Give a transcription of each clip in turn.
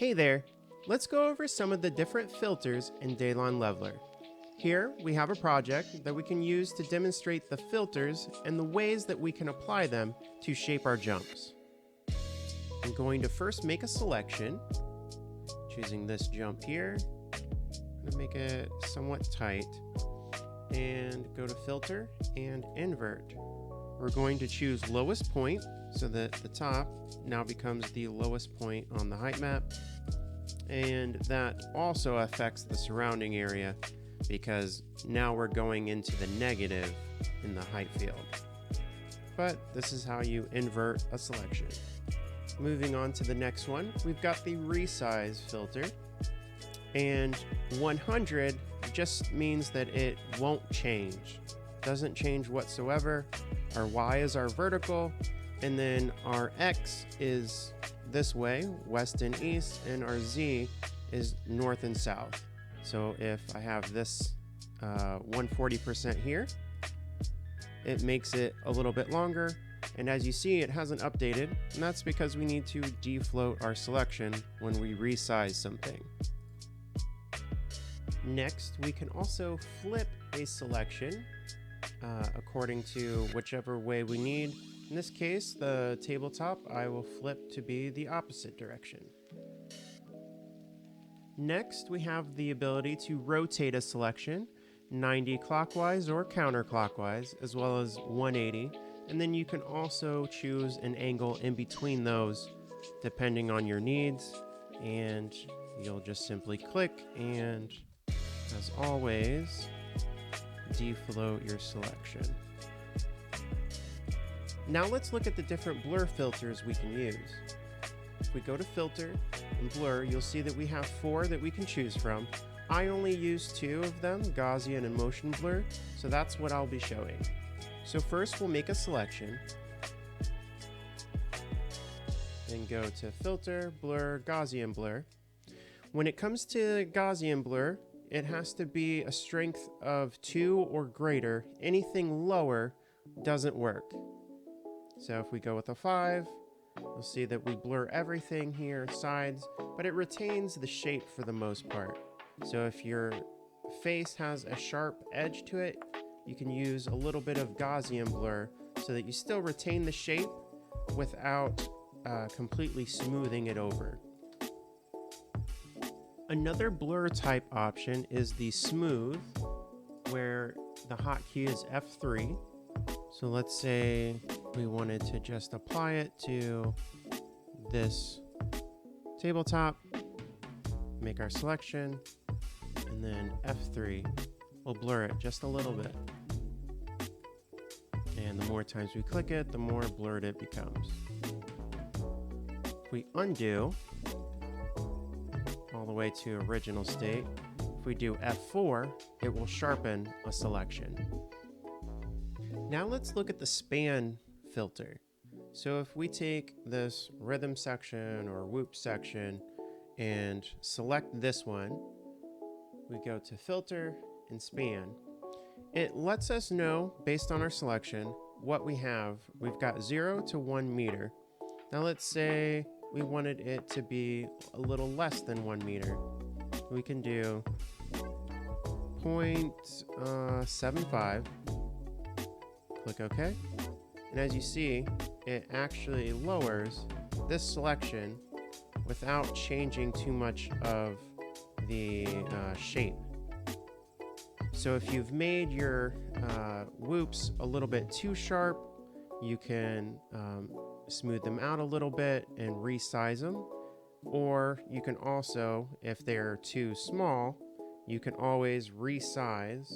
Hey there, let's go over some of the different filters in Daylon Leveler. Here we have a project that we can use to demonstrate the filters and the ways that we can apply them to shape our jumps. I'm going to first make a selection, choosing this jump here. I'm going to make it somewhat tight and go to filter and invert. We're going to choose lowest point so that the top now becomes the lowest point on the height map, and that also affects the surrounding area because now we're going into the negative in the height field. But this is how you invert a selection. Moving on to the next one, we've got the Resize filter, and 100 just means that it won't change. Doesn't change whatsoever. Our Y is our vertical, and then our X is this way, west and east, and our Z is north and south. So if I have this 140% here, it makes it a little bit longer, and as you see, it hasn't updated, and that's because we need to defloat our selection when we resize something. Next, we can also flip a selection according to whichever way we need. In this case, the tabletop, I will flip to be the opposite direction. Next, we have the ability to rotate a selection 90 clockwise or counterclockwise, as well as 180. And then you can also choose an angle in between those depending on your needs. And you'll just simply click and, as always, defloat your selection. Now let's look at the different blur filters we can use. If we go to filter and blur, you'll see that we have 4 that we can choose from. I only use 2 of them, Gaussian and motion blur, so that's what I'll be showing. So first we'll make a selection, then go to filter, blur, Gaussian blur. When it comes to Gaussian blur, it has to be a strength of 2 or greater. Anything lower doesn't work. So if we go with a 5, you'll see that we blur everything here, sides, but it retains the shape for the most part. So if your face has a sharp edge to it, you can use a little bit of Gaussian blur so that you still retain the shape without completely smoothing it over. Another blur type option is the smooth, where the hotkey is F3. So let's say we wanted to just apply it to this tabletop, make our selection, and then F3 will blur it just a little bit. And the more times we click it, the more blurred it becomes. If we undo all the way to original state, if we do F4, it will sharpen a selection. Now let's look at the span filter. So if we take this rhythm section or whoop section and select this one, we go to filter and span. It lets us know, based on our selection, what we have. We've got 0 to 1 meter. Now let's say we wanted it to be a little less than 1 meter. We can do 0.75. Click OK. And as you see, it actually lowers this selection without changing too much of the shape. So if you've made your whoops a little bit too sharp, you can smooth them out a little bit and resize them. Or you can also, if they're too small, you can always resize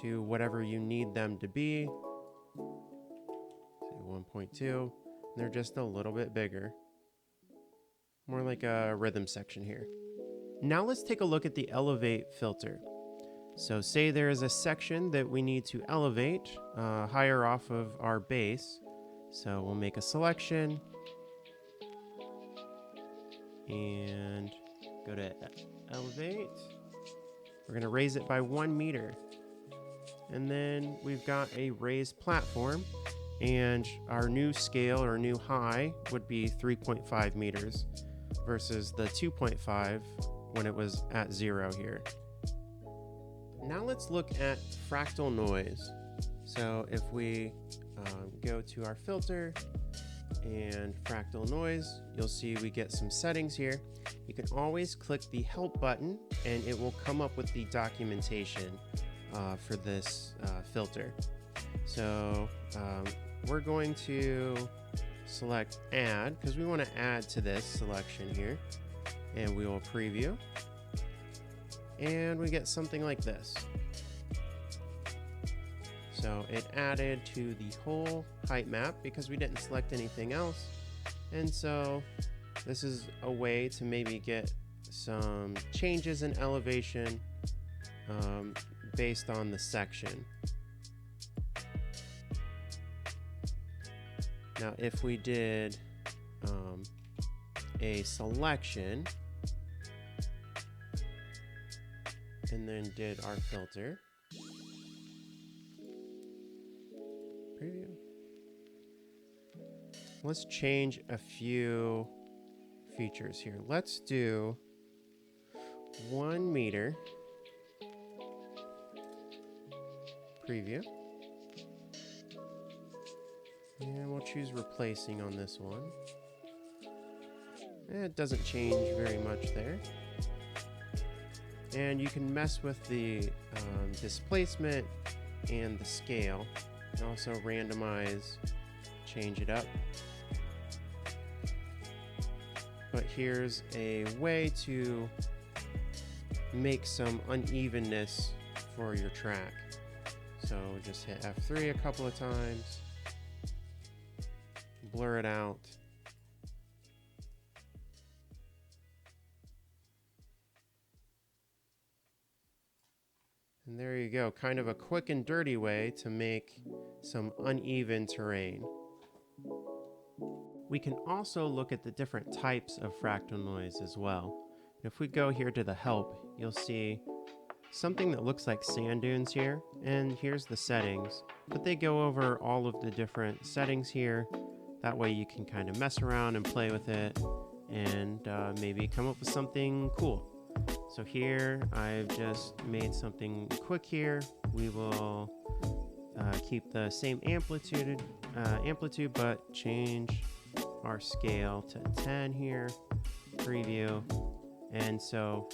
to whatever you need them to be. Say 1.2. They're just a little bit bigger. More like a rhythm section here. Now let's take a look at the elevate filter. So say there is a section that we need to elevate higher off of our base. So we'll make a selection and go to elevate. We're going to raise it by 1 meter. And then we've got a raised platform. And our new scale or new high would be 3.5 meters versus the 2.5 when it was at 0 here. Now let's look at fractal noise. So if we go to our filter and fractal noise, you'll see we get some settings here. You can always click the help button and it will come up with the documentation for this filter. So we're going to select add because we want to add to this selection here, and we will preview, and we get something like this. So it added to the whole height map because we didn't select anything else. And so this is a way to maybe get some changes in elevation based on the section. Now, if we did a selection and then did our filter, preview, let's change a few features here. Let's do 1 meter, preview. And we'll choose replacing on this one. It doesn't change very much there. And you can mess with the displacement and the scale, and also randomize, change it up. But here's a way to make some unevenness for your track. So just hit F3 a couple of times. Blur it out. And there you go, kind of a quick and dirty way to make some uneven terrain. We can also look at the different types of fractal noise as well. If we go here to the help, you'll see something that looks like sand dunes here, and here's the settings. But they go over all of the different settings here. That way you can kind of mess around and play with it and maybe come up with something cool. So here I've just made something quick here. We will keep the same amplitude but change our scale to 10 here, preview. And so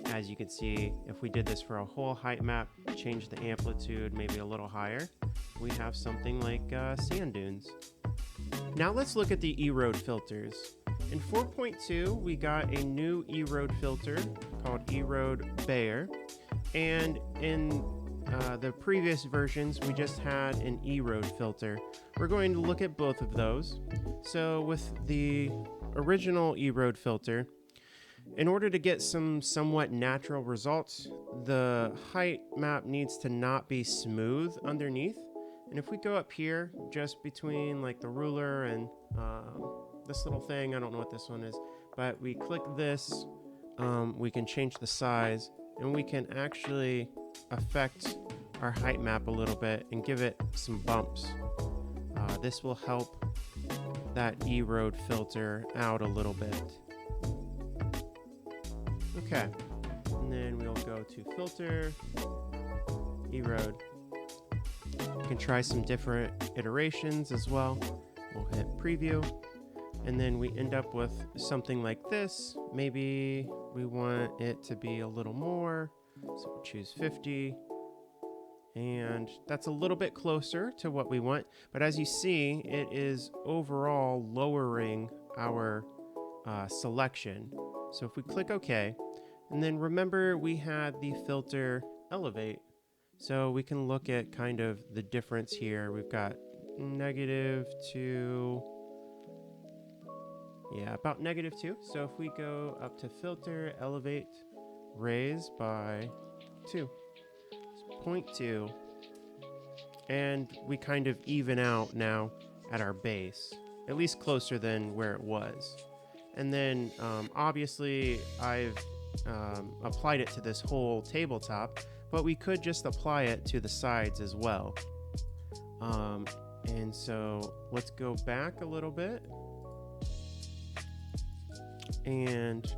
as you can see, if we did this for a whole height map, change the amplitude maybe a little higher, we have something like sand dunes. Now let's look at the Erode filters. In 4.2, we got a new Erode filter called Erode Bear, and in the previous versions, we just had an Erode filter. We're going to look at both of those. So with the original Erode filter, in order to get some somewhat natural results, the height map needs to not be smooth underneath. And if we go up here, just between like the ruler and this little thing, I don't know what this one is, but we click this, we can change the size, and we can actually affect our height map a little bit and give it some bumps. This will help that Erode filter out a little bit. Okay, and then we'll go to filter, Erode. You can try some different iterations as well. We'll hit preview, and then we end up with something like this. Maybe we want it to be a little more, so we'll choose 50, and that's a little bit closer to what we want. But as you see, it is overall lowering our selection. So if we click OK, and then remember we had the filter elevate, so we can look at kind of the difference here. We've got -2, yeah, about -2. So if we go up to filter, elevate, raise by 2, 0.2, and we kind of even out now at our base, at least closer than where it was. And then obviously I've applied it to this whole tabletop, but we could just apply it to the sides as well. And so let's go back a little bit, and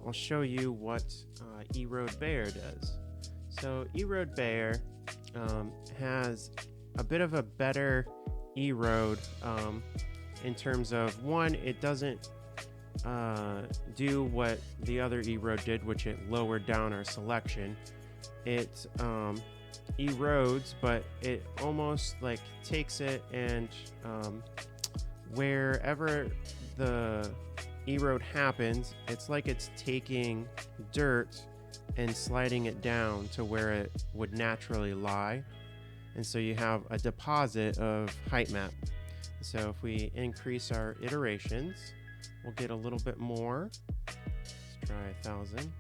I'll show you what Erode does. So Erode has a bit of a better erode in terms of, one, it doesn't do what the other erode did, which it lowered down our selection. It erodes, but it almost like takes it and wherever the erode happens, it's like it's taking dirt and sliding it down to where it would naturally lie. And so you have a deposit of height map. So if we increase our iterations, we'll get a little bit more. Let's try 1,000.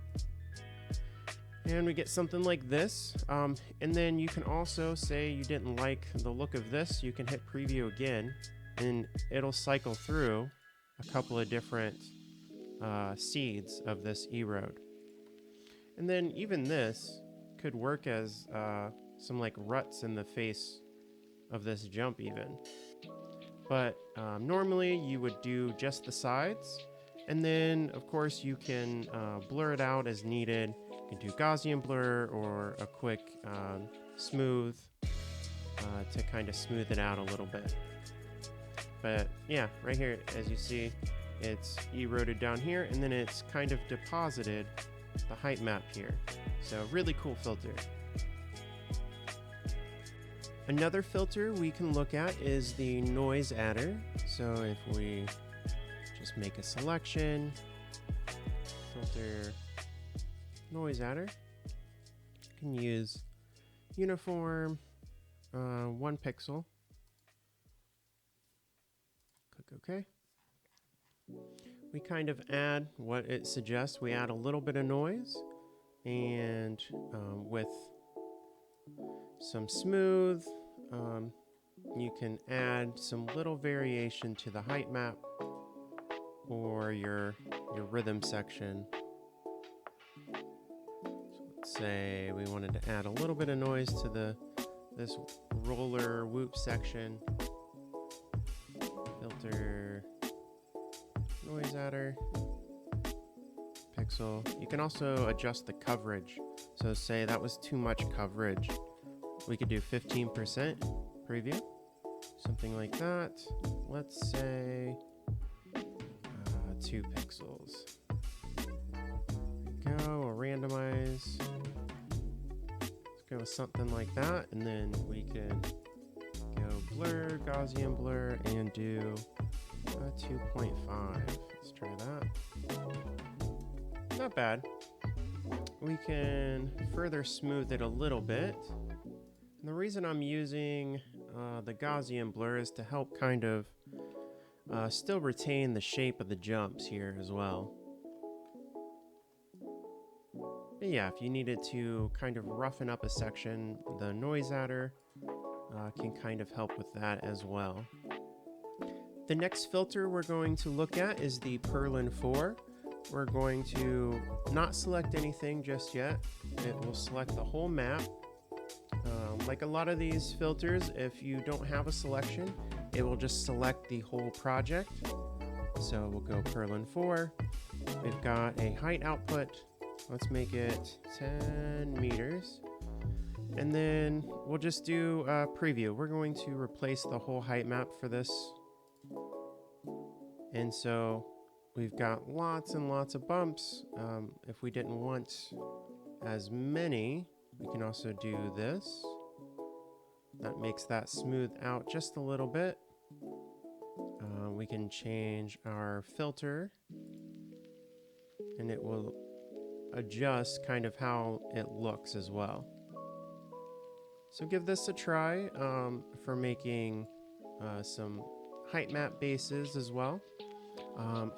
And we get something like this. And then you can also say you didn't like the look of this. You can hit preview again, and it'll cycle through a couple of different seeds of this erode. And then even this could work as some like ruts in the face of this jump even. But normally you would do just the sides, and then of course you can blur it out as needed. You can do Gaussian blur or a quick smooth to kind of smooth it out a little bit. But yeah, right here, as you see, it's eroded down here, and then it's kind of deposited the height map here. So really cool filter. Another filter we can look at is the noise adder. So if we just make a selection, filter noise adder, you can use uniform 1 pixel. Click OK. We kind of add what it suggests. We add a little bit of noise, and with some smooth, you can add some little variation to the height map or your rhythm section. So let's say we wanted to add a little bit of noise to this roller whoop section. Filter noise adder pixel. You can also adjust the coverage. So say that was too much coverage, we could do 15% preview, something like that. Let's say 2 pixels. There we go. We'll randomize. Let's go with something like that, and then we could go blur, Gaussian blur, and do 2.5. Let's try that. Not bad. We can further smooth it a little bit. And the reason I'm using the Gaussian blur is to help kind of still retain the shape of the jumps here as well. But yeah, if you needed to kind of roughen up a section, the noise adder can kind of help with that as well. The next filter we're going to look at is the Perlin 4. We're going to not select anything just yet. It will select the whole map. Like a lot of these filters, if you don't have a selection, it will just select the whole project. So we'll go Perlin 4. We've got a height output. Let's make it 10 meters. And then we'll just do a preview. We're going to replace the whole height map for this. And so we've got lots and lots of bumps. If we didn't want as many, we can also do this. That makes that smooth out just a little bit. We can change our filter, and it will adjust kind of how it looks as well. So give this a try for making some height map bases as well.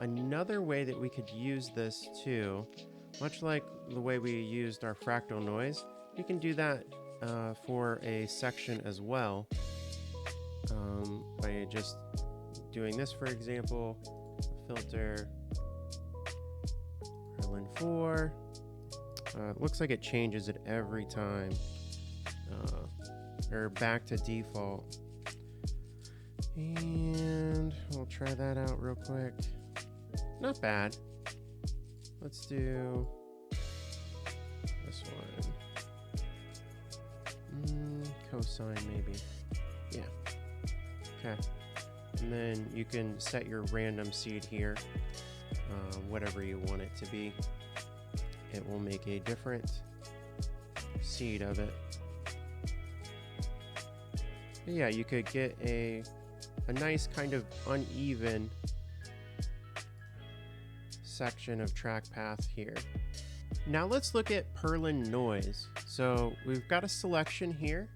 Another way that we could use this too, much like the way we used our Fractal Noise, you can do that for a section as well, by just doing this, for example, filter Perlin 4. It looks like it changes it every time, or back to default. And we'll try that out real quick. Not bad. Let's do this one. Cosine maybe. Yeah. Okay. And then you can set your random seed here, whatever you want it to be. It will make a different seed of it. But yeah, you could get a nice kind of uneven section of track path here. Now let's look at Perlin Noise. So we've got a selection here,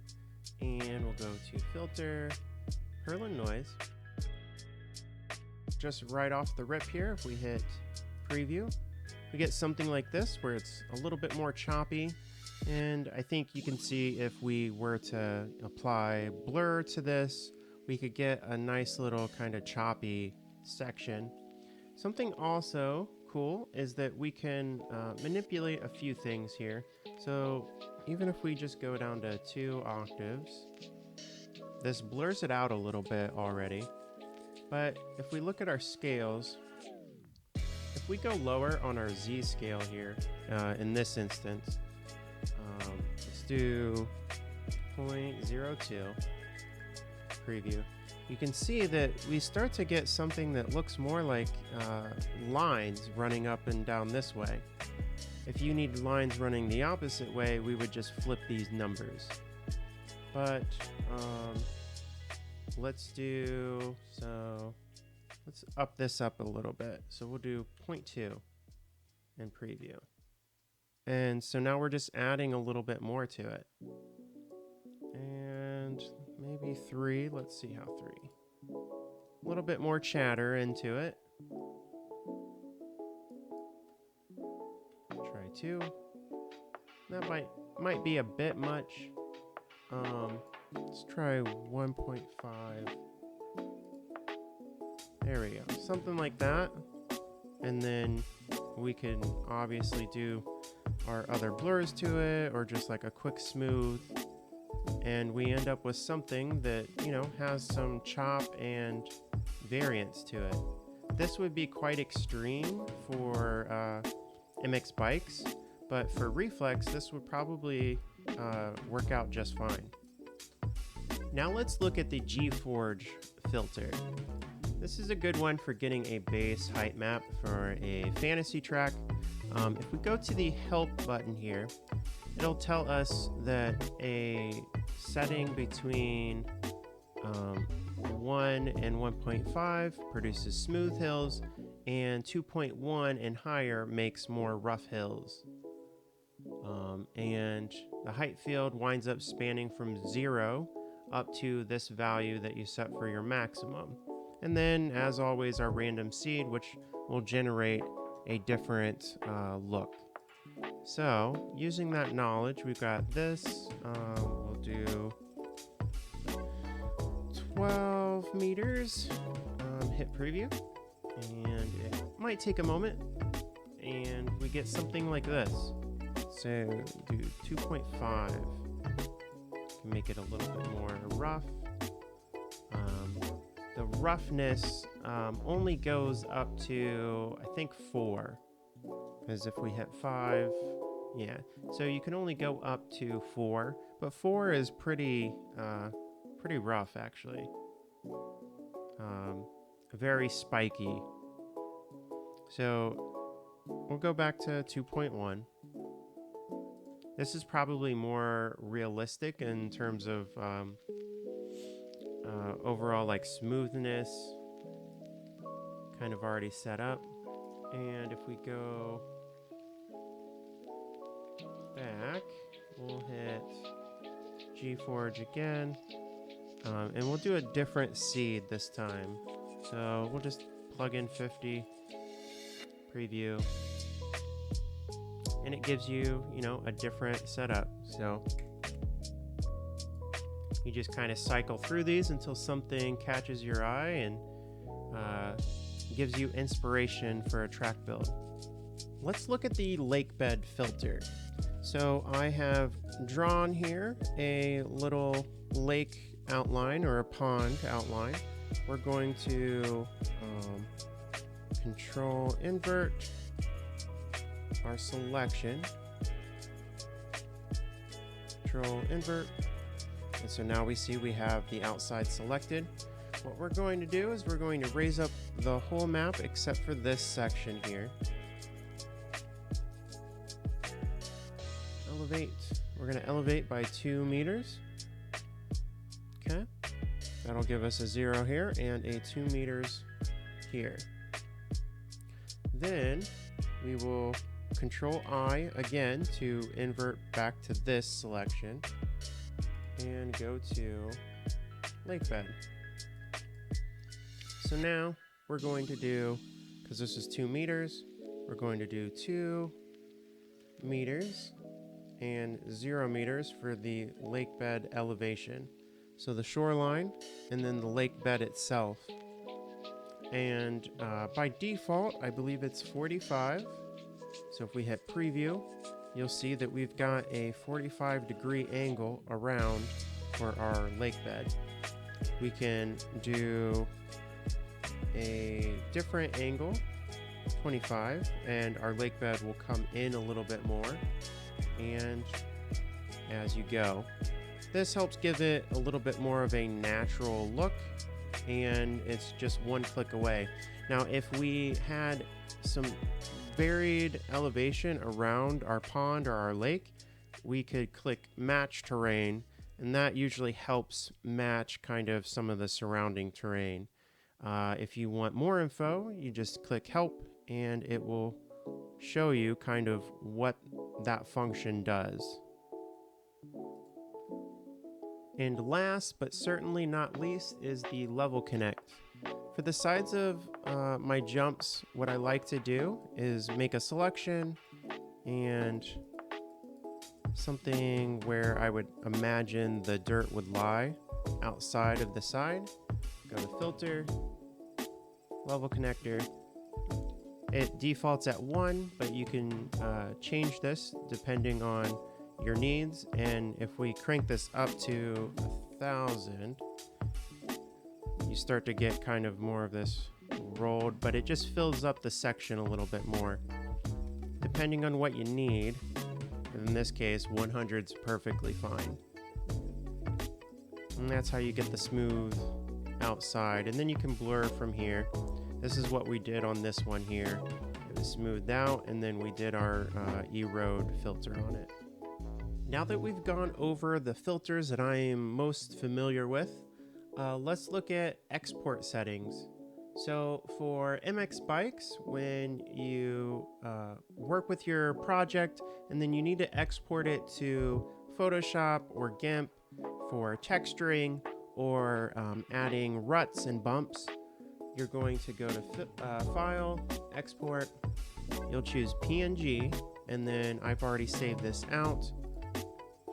and we'll go to Filter, Perlin Noise. Just right off the rip here, if we hit Preview, we get something like this where it's a little bit more choppy. And I think you can see if we were to apply blur to this, we could get a nice little kind of choppy section. Something also cool is that we can manipulate a few things here. So even if we just go down to 2 octaves, this blurs it out a little bit already. But if we look at our scales, if we go lower on our Z scale here, in this instance, let's do 0.02 preview. You can see that we start to get something that looks more like lines running up and down this way. If you need lines running the opposite way, we would just flip these numbers. But let's up this up a little bit. So we'll do 0.2 and preview. And so now we're just adding a little bit more to it. And maybe 3, let's see how 3. A little bit more chatter into it. Try 2. That might be a bit much. Let's try 1.5. There we go, something like that. And then we can obviously do our other blurs to it, or just like a quick smooth, and we end up with something that, you know, has some chop and variance to it. This would be quite extreme for MX bikes, but for reflex this would probably work out just fine. Now let's look at the Gforge filter. This is a good one for getting a bass height map for a fantasy track. If we go to the help button here, it'll tell us that a setting between 1 and 1.5 produces smooth hills, and 2.1 and higher makes more rough hills. And the height field winds up spanning from 0 up to this value that you set for your maximum. And then, as always, our random seed, which will generate a different look. So, using that knowledge, we've got this. We'll do 12 meters. Hit preview. And it might take a moment. And we get something like this. So, do 2.5. Can make it a little bit more rough. The roughness only goes up to, I think, 4. Because if we hit 5, yeah. So you can only go up to 4, but 4 is pretty rough actually. Very spiky. So we'll go back to 2.1. This is probably more realistic in terms of overall like smoothness, kind of already set up. And if we go back, we'll hit Gforge again, and we'll do a different seed this time. So we'll just plug in 50, preview, and it gives you, you know, a different setup. So you just kind of cycle through these until something catches your eye and gives you inspiration for a track build. Let's look at the Lakebed filter. So I have drawn here a little lake outline or a pond outline, we're going to control invert our selection. Control invert. And so now we see we have the outside selected. What we're going to do is we're going to raise up the whole map except for this section here. Elevate. We're going to elevate by 2 meters. Okay. That'll give us a 0 here and a 2 meters here. Then we will control I again to invert back to this selection and go to Lakebed. So now we're going to do, because this is 2 meters, we're going to do 2 meters and 0 meters for the lakebed elevation. So the shoreline and then the lakebed itself. And by default, I believe it's 45. So if we hit preview, you'll see that we've got a 45-degree angle around for our lakebed. We can do a different angle, 25, and our lakebed will come in a little bit more, and as you go. This helps give it a little bit more of a natural look, and it's just one click away. Now, if we had some varied elevation around our pond or our lake, we could click match terrain, and that usually helps match kind of some of the surrounding terrain. If you want more info, you just click help and it will show you kind of what that function does. And last but certainly not least is the level connect. For the sides of my jumps, what I like to do is make a selection and something where I would imagine the dirt would lie outside of the side. Go to filter, level connector. It defaults at 1, but you can change this depending on your needs. And if we crank this up to 1,000, you start to get kind of more of this rolled, but it just fills up the section a little bit more. Depending on what you need, in this case, 100's perfectly fine. And that's how you get the smooth outside. And then you can blur from here. This is what we did on this one here. It was smoothed out, and then we did our Erode filter on it. Now that we've gone over the filters that I am most familiar with, let's look at export settings. So for MX Bikes, when you work with your project and then you need to export it to Photoshop or GIMP for texturing or adding ruts and bumps, you're going to go to File, Export. You'll choose PNG, and then I've already saved this out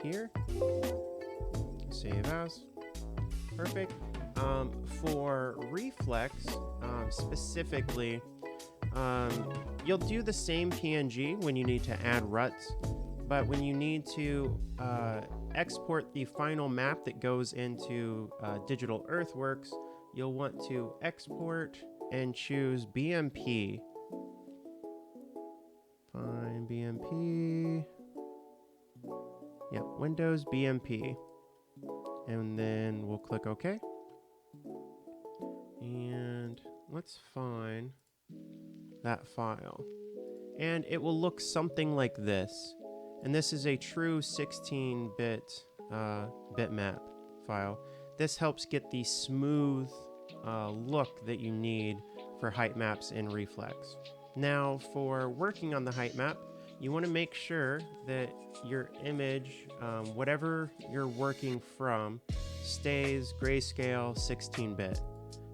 here. Save as. Perfect. For Reflex, specifically, you'll do the same PNG when you need to add ruts, but when you need to export the final map that goes into Digital Earthworks, you'll want to export and choose BMP. Find BMP. Yep, Windows BMP. And then we'll click OK. And let's find that file. And it will look something like this. And this is a true 16-bit bitmap file. This helps get the smooth look that you need for height maps in Reflex. Now, for working on the height map, you want to make sure that your image, whatever you're working from, stays grayscale 16-bit.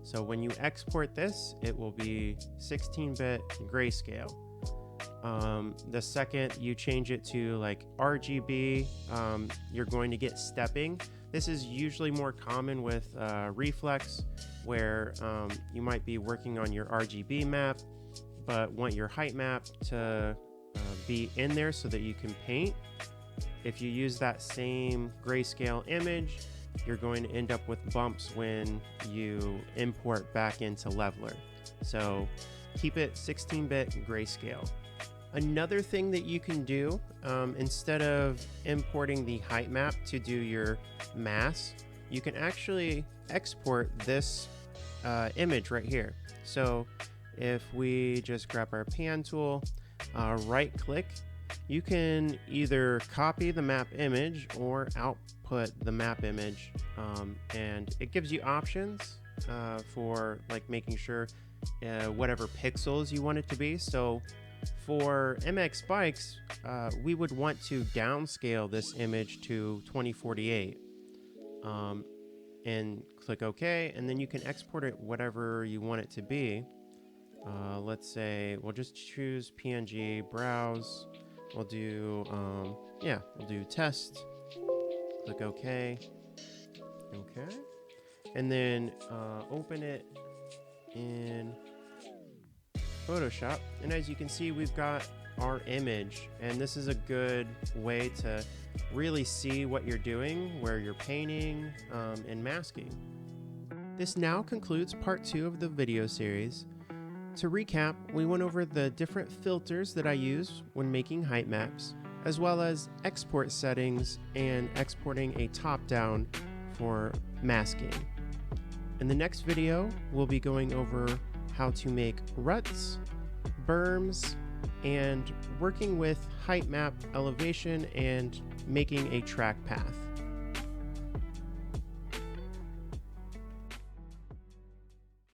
So when you export this, it will be 16-bit grayscale. The second you change it to like RGB, you're going to get stepping. This is usually more common with Reflex, where you might be working on your RGB map, but want your height map to be in there so that you can paint. If you use that same grayscale image, you're going to end up with bumps when you import back into Leveler. So keep it 16-bit grayscale. Another thing that you can do, instead of importing the height map to do your mass, you can actually export this image right here. So if we just grab our pan tool, right click, you can either copy the map image or output the map image, and it gives you options for like making sure whatever pixels you want it to be. So for MX bikes, we would want to downscale this image to 2048, and click OK, and then you can export it whatever you want it to be. Let's say we'll just choose PNG, browse. We'll do we'll do test. Click OK. Okay, and then open it in Photoshop, and as you can see, we've got our image, and this is a good way to really see what you're doing, where you're painting and masking. This now concludes part 2 of the video series. To recap, we went over the different filters that I use when making height maps, as well as export settings and exporting a top-down for masking. In the next video, we'll be going over how to make ruts, berms, and working with height map elevation and making a track path.